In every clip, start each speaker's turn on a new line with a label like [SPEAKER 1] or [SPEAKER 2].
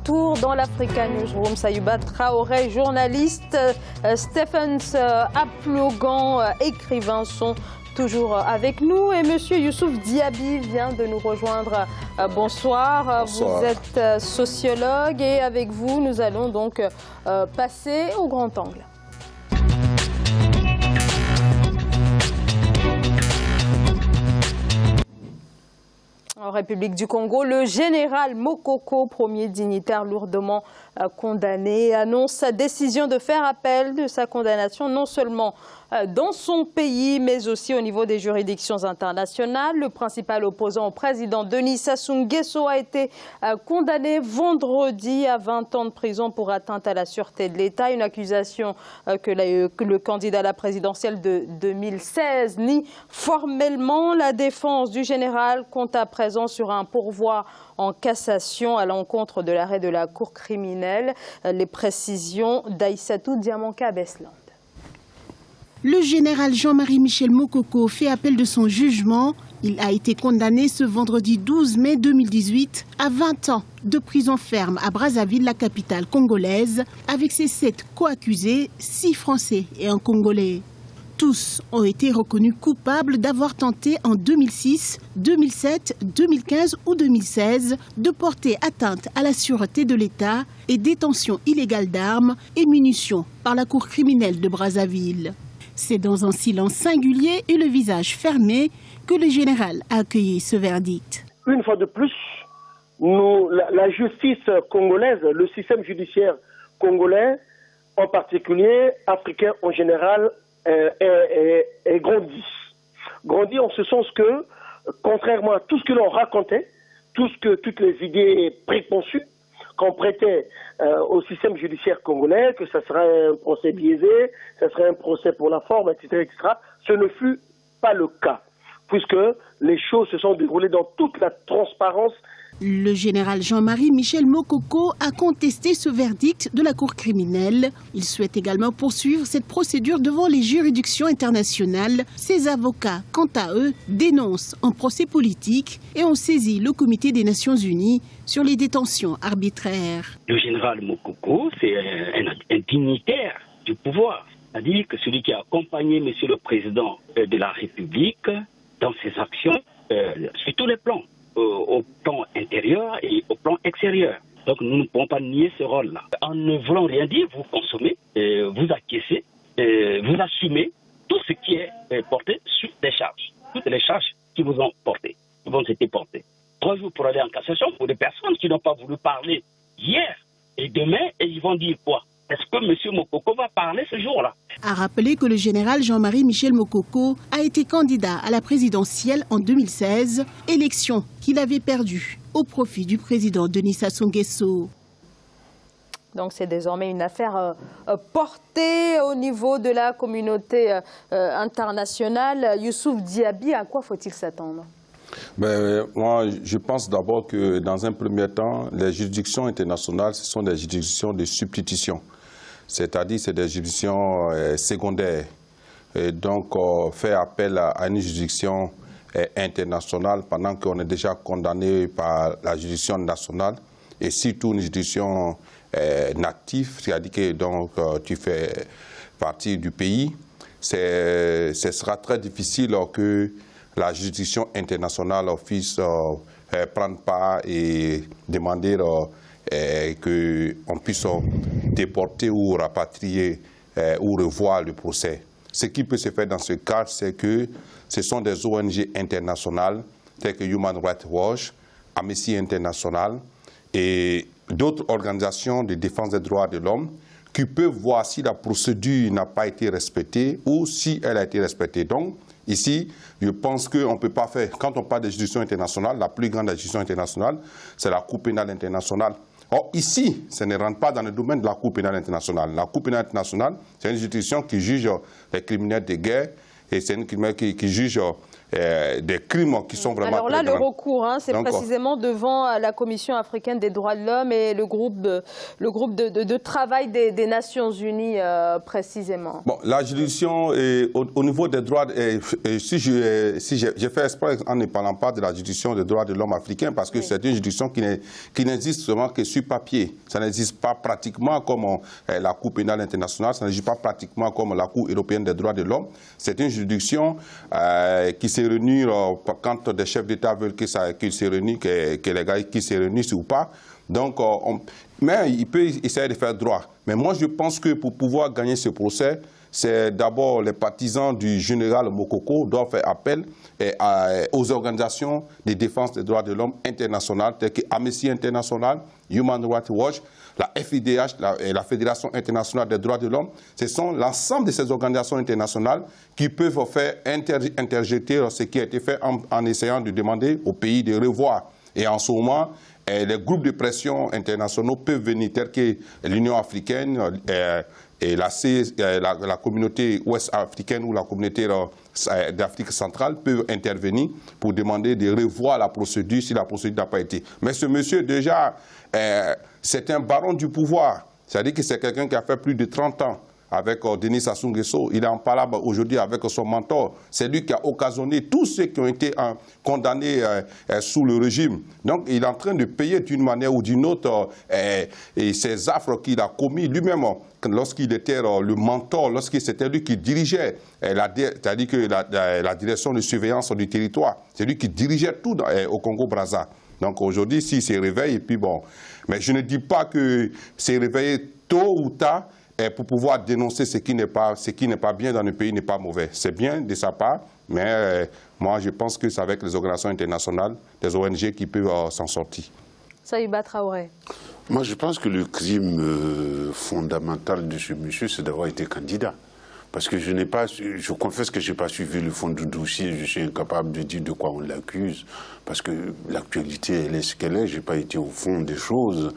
[SPEAKER 1] retour dans l'Africa Newsroom. Sayouba Traoré, journaliste, Stephens Aplogan, écrivain, sont toujours avec nous. Et Monsieur Youssouf Diaby vient de nous rejoindre. Bonsoir. Vous êtes sociologue et avec vous, nous allons donc passer au grand angle. En République du Congo, le général Mokoko, premier dignitaire lourdement condamné, annonce sa décision de faire appel de sa condamnation non seulement dans son pays, mais aussi au niveau des juridictions internationales. Le principal opposant au président Denis Sassou Nguesso a été condamné vendredi à 20 ans de prison pour atteinte à la sûreté de l'État. Une accusation que le candidat à la présidentielle de 2016 nie formellement. La défense du général compte à présent sur un pourvoi en cassation à l'encontre de l'arrêt de la Cour criminelle. Les précisions d'Aïssatou Diamanka-Besland.
[SPEAKER 2] Le général Jean-Marie Michel Mokoko fait appel de son jugement. Il a été condamné ce vendredi 12 mai 2018 à 20 ans de prison ferme à Brazzaville, la capitale congolaise, avec ses 7 co-accusés, 6 Français et un Congolais. Tous ont été reconnus coupables d'avoir tenté en 2006, 2007, 2015 ou 2016 de porter atteinte à la sûreté de l'État et détention illégale d'armes et munitions par la Cour criminelle de Brazzaville. C'est dans un silence singulier et le visage fermé que le général a accueilli ce verdict.
[SPEAKER 3] Une fois de plus, la justice congolaise, le système judiciaire congolais, en particulier africain en général, est grandit en ce sens que, contrairement à tout ce que l'on racontait, toutes les idées préconçues qu'on prêtait au système judiciaire congolais, que ça serait un procès biaisé, ça serait un procès pour la forme, etc., ce ne fut pas le cas, puisque les choses se sont déroulées dans toute la transparence.
[SPEAKER 2] Le général Jean-Marie Michel Mokoko a contesté ce verdict de la Cour criminelle. Il souhaite également poursuivre cette procédure devant les juridictions internationales. Ses avocats, quant à eux, dénoncent un procès politique et ont saisi le Comité des Nations Unies sur les détentions arbitraires.
[SPEAKER 4] Le général Mokoko, c'est un dignitaire du pouvoir, c'est-à-dire que celui qui a accompagné Monsieur le Président de la République dans ses actions sur tous les plans. Au plan intérieur et au plan extérieur. Donc nous ne pouvons pas nier ce rôle-là. En ne voulant rien dire, vous consommez, vous acquiescez, vous assumez tout ce qui est porté sur des charges. Toutes les charges qui vous ont porté, qui vont été portées. 3 jours pour aller en cassation pour des personnes qui n'ont pas voulu parler hier et demain, et ils vont dire quoi? Est-ce que M. Mokoko va parler ce jour-là?
[SPEAKER 2] A rappelé que le général Jean-Marie Michel Mokoko a été candidat à la présidentielle en 2016, élection qu'il avait perdue au profit du président Denis Sassou Nguesso.
[SPEAKER 1] Donc c'est désormais une affaire portée au niveau de la communauté internationale. Youssouf Diaby, à quoi faut-il s'attendre?
[SPEAKER 5] Moi, je pense d'abord que dans un premier temps, les juridictions internationales, ce sont des juridictions de substitution. C'est-à-dire c'est des juridictions secondaires. Et donc, faire appel à une juridiction internationale pendant qu'on est déjà condamné par la juridiction nationale et surtout une juridiction native, c'est-à-dire que donc, tu fais partie du pays, ce sera très difficile que la juridiction internationale puisse prendre part et demander qu'on puisse déporter ou rapatrier ou revoir le procès. Ce qui peut se faire dans ce cas, c'est que ce sont des ONG internationales, telles que Human Rights Watch, Amnesty International et d'autres organisations de défense des droits de l'homme qui peuvent voir si la procédure n'a pas été respectée ou si elle a été respectée. Donc, ici, je pense qu'on ne peut pas faire, quand on parle de juridiction internationale, la plus grande juridiction internationale, c'est la Cour pénale internationale. Or, ici, ça ne rentre pas dans le domaine de la Cour pénale internationale. La Cour pénale internationale, c'est une juridiction qui juge les criminels de guerre et c'est une criminelle qui juge des crimes qui sont vraiment
[SPEAKER 1] Alors là,
[SPEAKER 5] très
[SPEAKER 1] le
[SPEAKER 5] grands.
[SPEAKER 1] recours, hein, c'est précisément devant la Commission africaine des droits de l'homme et le groupe de travail des Nations Unies, précisément.
[SPEAKER 5] Bon, la juridiction, au niveau des droits, si j'ai fait exprès en ne parlant pas de la juridiction des droits de l'homme africain, parce que c'est une juridiction qui n'existe seulement que sur papier. Ça n'existe pas pratiquement comme la Cour pénale internationale, ça n'existe pas pratiquement comme la Cour européenne des droits de l'homme. C'est une juridiction qui se réunit quand des chefs d'État veulent qu'ils se réunissent, que les gars qui se réunissent ou pas. Donc, mais il peut essayer de faire droit. Mais moi, je pense que pour pouvoir gagner ce procès, c'est d'abord les partisans du général Mokoko doivent faire appel aux organisations de défense des droits de l'homme internationales, telles que Amnesty International, Human Rights Watch, la FIDH, la Fédération internationale des droits de l'homme. Ce sont l'ensemble de ces organisations internationales qui peuvent faire interjeter ce qui a été fait en essayant de demander au pays de revoir. Et en ce moment, les groupes de pression internationaux peuvent venir, tels que l'Union africaine et la communauté ouest-africaine ou la communauté d'Afrique centrale peuvent intervenir pour demander de revoir la procédure si la procédure n'a pas été. Mais ce monsieur, déjà, c'est un baron du pouvoir. C'est-à-dire que c'est quelqu'un qui a fait plus de 30 ans avec Denis Sassou Nguesso. Il est en parle aujourd'hui avec son mentor. C'est lui qui a occasionné tous ceux qui ont été condamnés sous le régime. Donc il est en train de payer d'une manière ou d'une autre et ces affres qu'il a commis lui-même lorsqu'il était le mentor, lorsque c'était lui qui dirigeait, c'est-à-dire que la direction de surveillance du territoire. C'est lui qui dirigeait tout au Congo-Brazza. Donc aujourd'hui, s'il se réveille, et puis bon. Mais je ne dis pas que se réveiller tôt ou tard, pour pouvoir dénoncer ce qui n'est pas bien dans le pays n'est pas mauvais. C'est bien de sa part, mais moi je pense que c'est avec les organisations internationales, les ONG qui peuvent s'en sortir.
[SPEAKER 1] Saïba Traoré.
[SPEAKER 6] Moi je pense que le crime fondamental de ce monsieur, c'est d'avoir été candidat. Parce que je confesse que je n'ai pas suivi le fond du dossier, je suis incapable de dire de quoi on l'accuse, parce que l'actualité, elle est ce qu'elle est, je n'ai pas été au fond des choses.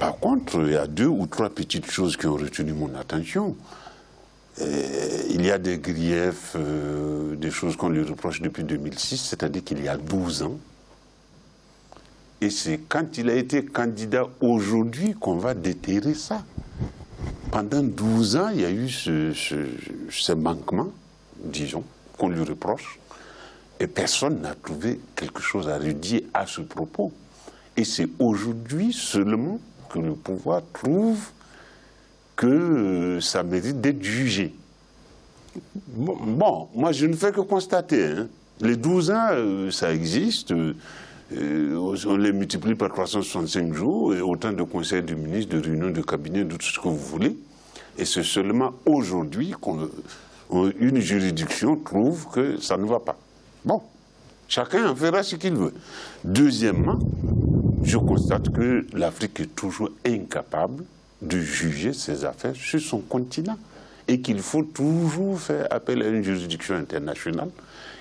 [SPEAKER 6] Par contre, il y a 2 ou 3 petites choses qui ont retenu mon attention. Il y a des griefs, des choses qu'on lui reproche depuis 2006, c'est-à-dire qu'il y a 12 ans. Et c'est quand il a été candidat aujourd'hui qu'on va déterrer ça. Pendant 12 ans, il y a eu ce manquement, disons, qu'on lui reproche, et personne n'a trouvé quelque chose à redire à ce propos. Et c'est aujourd'hui seulement que le pouvoir trouve que ça mérite d'être jugé. Bon, moi je ne fais que constater, hein. Les 12 ans, ça existe, on les multiplie par 365 jours, et autant de conseils de ministres, de réunions de cabinet, de tout ce que vous voulez. Et c'est seulement aujourd'hui qu'une juridiction trouve que ça ne va pas. Bon, chacun en fera ce qu'il veut. Deuxièmement, je constate que l'Afrique est toujours incapable de juger ses affaires sur son continent et qu'il faut toujours faire appel à une juridiction internationale.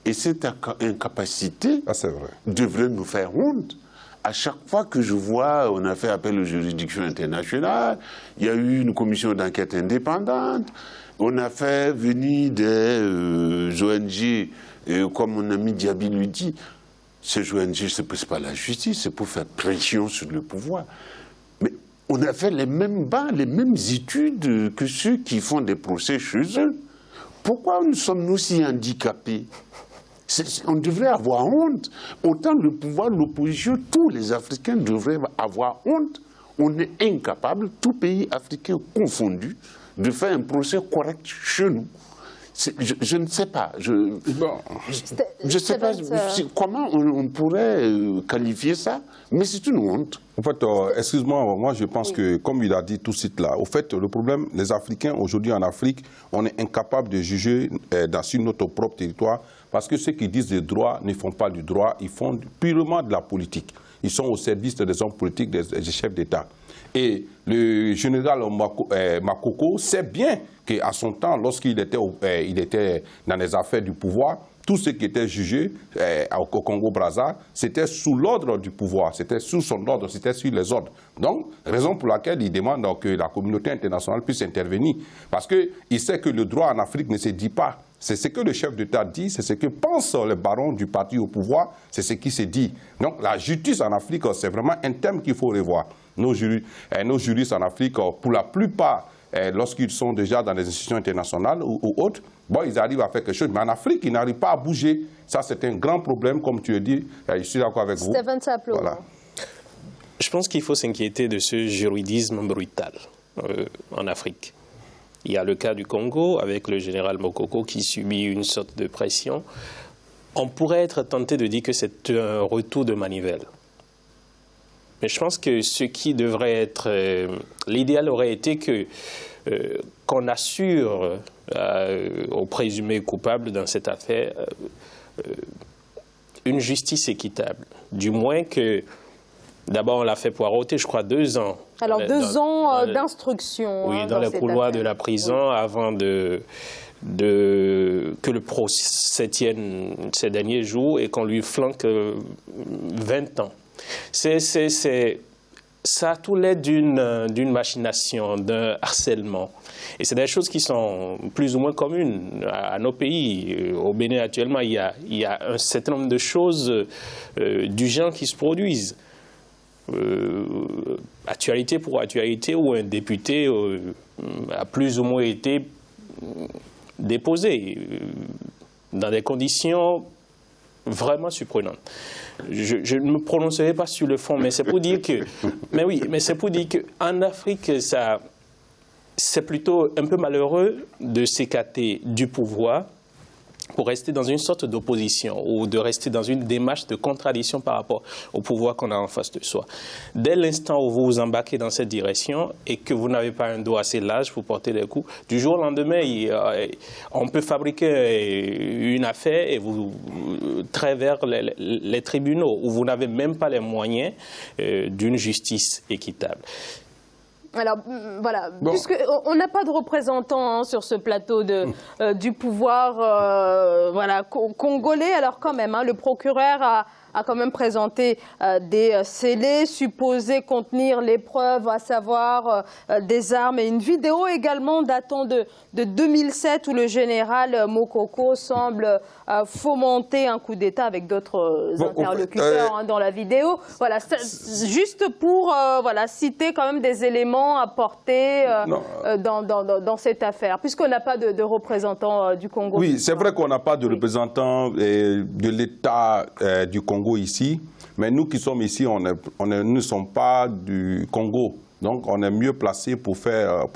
[SPEAKER 6] Et cette incapacité devrait nous faire honte. À chaque fois que je vois, on a fait appel aux juridictions internationales, il y a eu une commission d'enquête indépendante, on a fait venir des ONG, comme mon ami Diaby lui dit, ces ONG, ce n'est pas la justice, c'est pour faire pression sur le pouvoir. Mais on a fait les mêmes les mêmes études que ceux qui font des procès chez eux. Pourquoi nous sommes-nous si handicapés ? On devrait avoir honte. Autant le pouvoir, l'opposition, tous les Africains devraient avoir honte. On est incapable, tout pays africain confondu, de faire un procès correct chez nous. Je ne sais pas. Je ne sais pas comment on pourrait qualifier ça, mais c'est une honte.
[SPEAKER 5] En fait, excuse-moi, moi je pense que, comme il a dit tout de suite là, au fait, le problème, les Africains, aujourd'hui en Afrique, on est incapable de juger sur notre propre territoire, parce que ceux qui disent des droits ne font pas du droit, ils font purement de la politique. Ils sont au service des hommes politiques, des chefs d'État. Et le général Makoko sait bien qu'à son temps, lorsqu'il était, il était dans les affaires du pouvoir, tout ce qui était jugé au Congo-Brazza, c'était sous l'ordre du pouvoir, c'était sous son ordre, c'était sur les ordres. Donc, raison pour laquelle il demande que la communauté internationale puisse intervenir. Parce qu'il sait que le droit en Afrique ne se dit pas. C'est ce que le chef d'État dit, c'est ce que pensent les barons du parti au pouvoir, c'est ce qui se dit. Donc, la justice en Afrique, c'est vraiment un thème qu'il faut revoir. Nos juristes en Afrique, pour la plupart, lorsqu'ils sont déjà dans les institutions internationales ou autres, bon, ils arrivent à faire quelque chose. Mais en Afrique, ils n'arrivent pas à bouger. Ça, c'est un grand problème, comme tu le dis. Je suis d'accord avec vous.
[SPEAKER 1] Stéphane Saplo.
[SPEAKER 5] Voilà.
[SPEAKER 7] Je pense qu'il faut s'inquiéter de ce juridisme brutal en Afrique. Il y a le cas du Congo avec le général Mokoko qui subit une sorte de pression. On pourrait être tenté de dire que c'est un retour de manivelle. Mais je pense que ce qui devrait être... l'idéal aurait été que qu'on assure aux présumés coupables dans cette affaire une justice équitable. Du moins que... D'abord, on l'a fait poireauter, je crois, 2 ans.
[SPEAKER 1] Alors, 2 ans d'instruction.
[SPEAKER 7] Oui, dans les couloirs de la prison, avant que le procès tienne ces derniers jours et qu'on lui flanque 20 ans. Ça a tout l'air d'une machination, d'un harcèlement. Et c'est des choses qui sont plus ou moins communes à nos pays. Au Bénin, actuellement, il y a un certain nombre de choses du genre qui se produisent. Actualité pour actualité, où un député a plus ou moins été déposé dans des conditions vraiment surprenantes. Je ne me prononcerai pas sur le fond, mais c'est pour dire que, c'est pour dire qu'en Afrique, c'est plutôt un peu malheureux de s'écarter du pouvoir pour rester dans une sorte d'opposition ou de rester dans une démarche de contradiction par rapport au pouvoir qu'on a en face de soi. Dès l'instant où vous vous embarquez dans cette direction et que vous n'avez pas un dos assez large pour porter des coups, du jour au lendemain, on peut fabriquer une affaire et vous traiter vers les tribunaux où vous n'avez même pas les moyens d'une justice équitable.
[SPEAKER 1] Alors, voilà, bon. Puisqu'on n'a pas de représentant sur ce plateau du pouvoir congolais, alors quand même, le procureur a quand même présenté des scellés supposés contenir les preuves, à savoir des armes, et une vidéo également datant de 2007 où le général Mokoko semble fomenter un coup d'État avec d'autres interlocuteurs dans la vidéo. Voilà, juste pour citer quand même des éléments apportés dans cette affaire, puisqu'on n'a pas de représentant du Congo.
[SPEAKER 5] Oui, c'est vrai qu'on n'a pas de représentant de l'État du Congo ici, mais nous qui sommes ici, nous ne sommes pas du Congo. Donc, on est mieux placé pour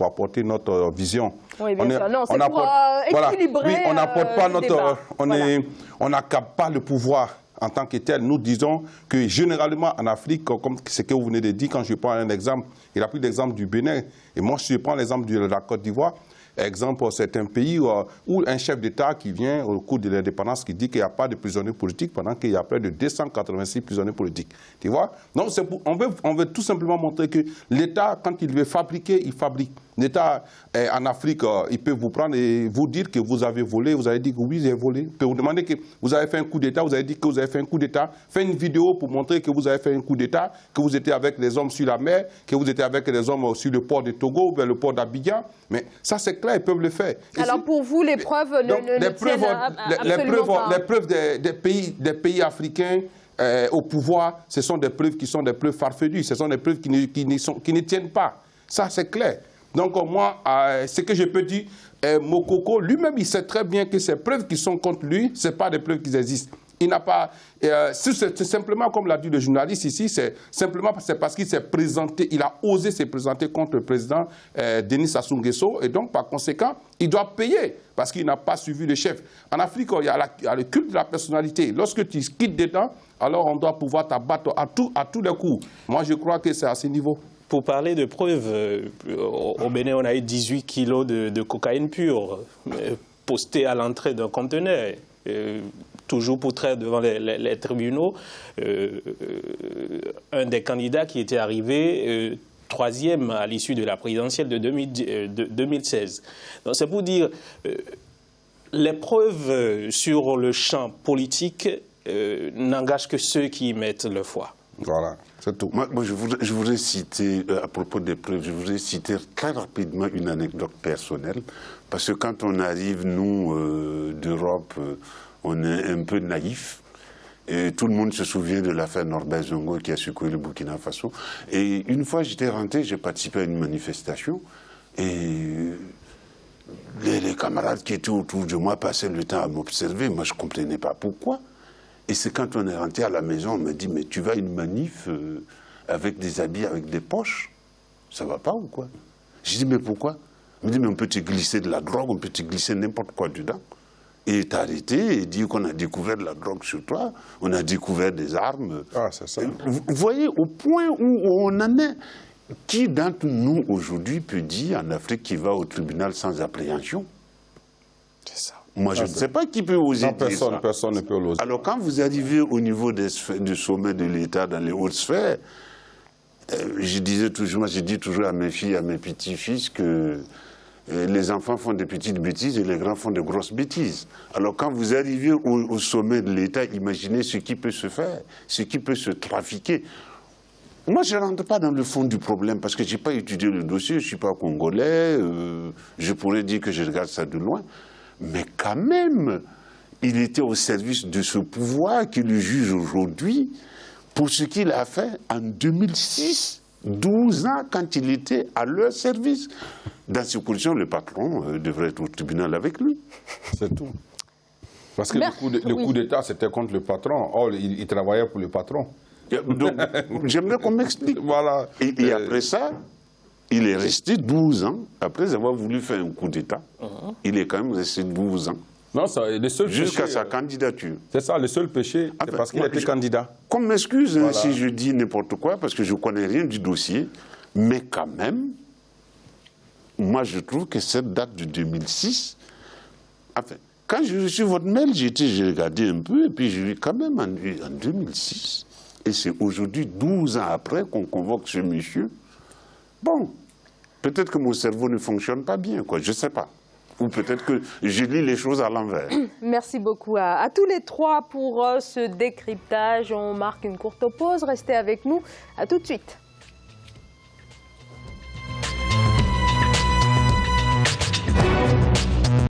[SPEAKER 5] apporter notre vision.
[SPEAKER 1] Oui, bien sûr. Non, c'est pour équilibrer
[SPEAKER 5] oui, on n'apporte pas notre...
[SPEAKER 1] débat.
[SPEAKER 5] On n'accapare pas le pouvoir en tant que tel. Nous disons que généralement en Afrique, comme ce que vous venez de dire, quand je prends un exemple, il a pris l'exemple du Bénin, et moi je prends l'exemple de la Côte d'Ivoire. Exemple, c'est un pays où un chef d'État qui vient au cours de l'indépendance qui dit qu'il n'y a pas de prisonniers politiques pendant qu'il y a près de 286 prisonniers politiques. Tu vois? Donc, on veut tout simplement montrer que l'État, quand il veut fabriquer, il fabrique. L'État en Afrique, il peut vous prendre et vous dire que vous avez volé, vous avez dit que oui, j'ai volé. Il peut vous demander que vous avez fait un coup d'État, vous avez dit que vous avez fait un coup d'État. Fait une vidéo pour montrer que vous avez fait un coup d'État, que vous étiez avec les hommes sur la mer, que vous étiez avec les hommes sur le port de Togo, vers le port d'Abidjan. Mais ça, c'est clair, ils peuvent le faire. Et
[SPEAKER 1] alors, pour vous, les preuves ne tiennent absolument pas.
[SPEAKER 5] Les preuves des pays africains au pouvoir, ce sont des preuves qui sont des preuves farfelues. Ce sont des preuves qui ne tiennent pas. Ça, c'est clair. Donc, moi, ce que je peux dire, Mokoko, lui-même, il sait très bien que ces preuves qui sont contre lui, ce n'est pas des preuves qui existent. Il n'a pas... c'est simplement, comme l'a dit le journaliste ici, c'est parce qu'il s'est présenté, il a osé se présenter contre le président Denis Sassou Nguesso, et donc, par conséquent, il doit payer, parce qu'il n'a pas suivi le chef. En Afrique, il y a le culte de la personnalité. Lorsque tu quittes dedans, alors on doit pouvoir t'abattre à tous les coups. Moi, je crois que c'est à ce niveau.
[SPEAKER 7] Pour parler de preuves, au Bénin, on a eu 18 kilos de cocaïne pure postée à l'entrée d'un conteneur. Toujours pour traire devant les tribunaux, un des candidats qui était arrivé troisième à l'issue de la présidentielle de 2016. Donc c'est pour dire, les preuves sur le champ politique n'engagent que ceux qui y mettent leur foi.
[SPEAKER 5] Voilà, c'est tout.
[SPEAKER 6] Moi je voudrais citer, à propos des preuves, je voudrais citer très rapidement une anecdote personnelle, parce que quand on arrive, nous, d'Europe, on est un peu naïf. Et tout le monde se souvient de l'affaire Norbert Zongo qui a secoué le Burkina Faso. Et une fois j'étais rentré, j'ai participé à une manifestation, et les camarades qui étaient autour de moi passaient le temps à m'observer. Moi, je ne comprenais pas pourquoi. Et c'est quand on est rentré à la maison, on me dit, mais tu vas à une manif avec des habits, avec des poches, ça va pas ou quoi? Je dis, mais pourquoi? Il me dit, mais on peut te glisser de la drogue, on peut te glisser n'importe quoi dedans. Et t'arrêter et dire qu'on a découvert de la drogue sur toi, on a découvert des armes.
[SPEAKER 5] Ah, c'est ça.
[SPEAKER 6] Vous voyez, au point où on en est, qui d'entre nous aujourd'hui peut dire en Afrique qu'il va au tribunal sans appréhension?
[SPEAKER 7] C'est ça.
[SPEAKER 6] Moi, je ne sais pas qui peut oser dire ça.
[SPEAKER 5] Personne ne peut l'oser.
[SPEAKER 6] Alors, quand vous arrivez au niveau du sommet de l'État, dans les hautes sphères, je dis toujours à mes filles, à mes petits-fils que les enfants font des petites bêtises et les grands font de grosses bêtises. Alors, quand vous arrivez au sommet de l'État, imaginez ce qui peut se faire, ce qui peut se trafiquer. Moi, je ne rentre pas dans le fond du problème parce que je n'ai pas étudié le dossier, je ne suis pas congolais, je pourrais dire que je regarde ça de loin. Mais quand même, il était au service de ce pouvoir qui le juge aujourd'hui pour ce qu'il a fait en 2006, 12 ans, quand il était à leur service. Dans ces conditions, le patron devrait être au tribunal avec lui.
[SPEAKER 5] C'est tout. Parce que le coup d'État, c'était contre le patron. Or, il travaillait pour le patron.
[SPEAKER 6] Donc, j'aimerais qu'on m'explique.
[SPEAKER 5] Voilà.
[SPEAKER 6] Et après ça, il est resté 12 ans, après avoir voulu faire un coup d'État, il est quand même resté 12 ans.
[SPEAKER 5] Non,
[SPEAKER 6] jusqu'à sa candidature.
[SPEAKER 5] C'est ça, le seul péché, c'est parce qu'il était candidat.
[SPEAKER 6] Qu'on m'excuse voilà. Si je dis n'importe quoi, parce que je ne connais rien du dossier, mais quand même, moi je trouve que cette date de 2006, enfin, quand j'ai reçu votre mail, j'ai regardé un peu, et puis j'ai vu quand même en 2006, et c'est aujourd'hui, 12 ans après, qu'on convoque ce monsieur. Bon, peut-être que mon cerveau ne fonctionne pas bien, quoi, je ne sais pas. Ou peut-être que je lis les choses à l'envers.
[SPEAKER 1] Merci beaucoup à tous les trois pour ce décryptage. On marque une courte pause. Restez avec nous. À tout de suite.